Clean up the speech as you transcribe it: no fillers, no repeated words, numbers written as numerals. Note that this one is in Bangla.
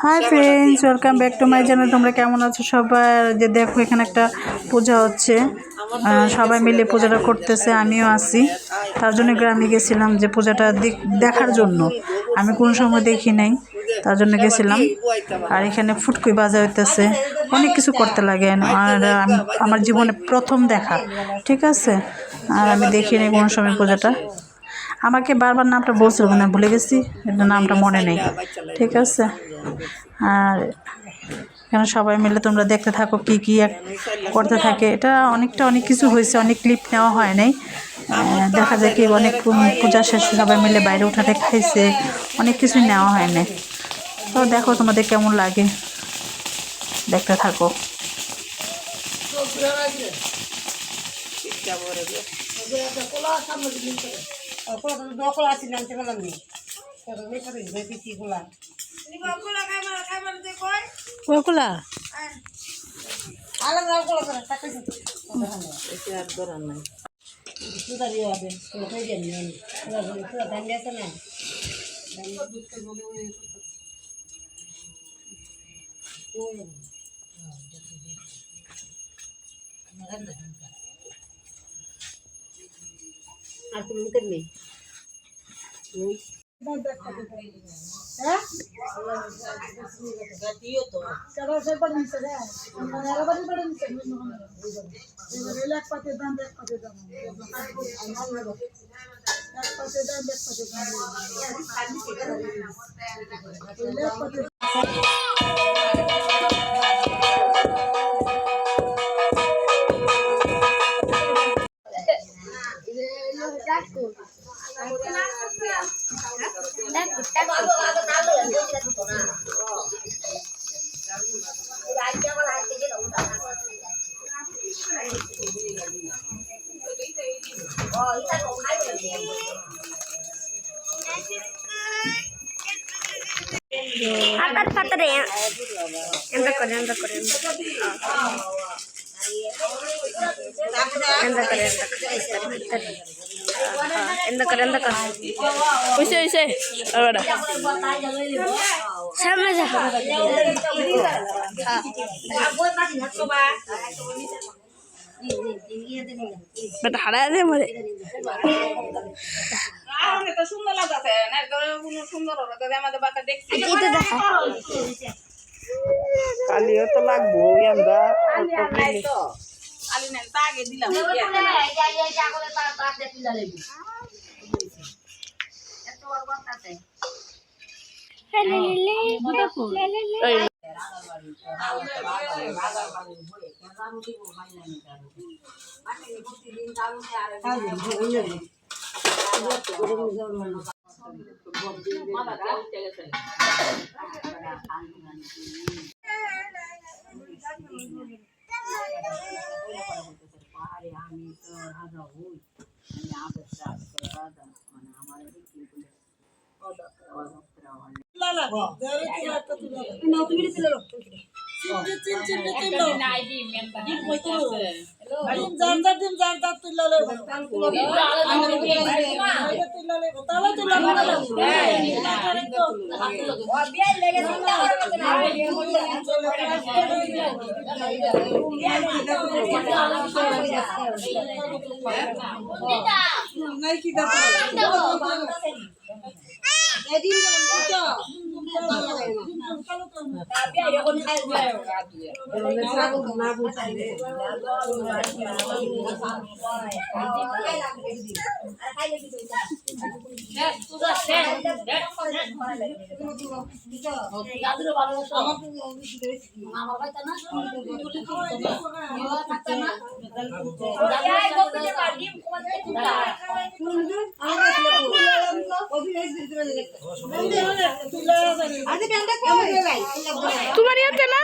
Hi friends, welcome back to my channel. তোমরা কেমন আছো সবাই? যে দেখো এখানে একটা পূজা হচ্ছে, সবাই মিলে পূজাটা করতেছে, আমিও আছি। তার জন্য গ্রামে গেছিলাম যে পূজাটা দেখার জন্য। আমি কোনো সময় দেখি নাই, তার জন্য গেছিলাম। আর এখানে ফুটকুই বাজা হইতেছে, অনেক কিছু করতে লাগে। আর আমার জীবনে প্রথম দেখা, ঠিক আছে। আর আমি দেখিনি কোনো সময় পূজাটা। আমাকে বারবার নামটা বলছিল, মানে ভুলে গেছি, নামটা মনে নেই, ঠিক আছে। আর এখানে সবাই মিলে তোমরা দেখতে থাকো কি কি করতে থাকে। এটা অনেক কিছু হয়েছে, অনেক ক্লিপ নেওয়া হয় নাই। দেখা যায় কি অনেক পূজা শেষে সবাই মিলে বাইরে উঠাতে খাইছে, অনেক কিছুই নেওয়া হয় নাই। তো দেখো তোমাদের কেমন লাগে, দেখতে থাকো। আর কোনো মুখের নেই। Atar patar ya, entar kore. Use, ahora. Sama aja. Betul ada deh mare. তো সুন্দর লাগছে না, কোনো সুন্দর হলো আমাদের বাচ্চা দেখছি। কালিও তো লাগবো, আমরা কালি নেন তা আগে দিলাম। তোমার ইয়াতে না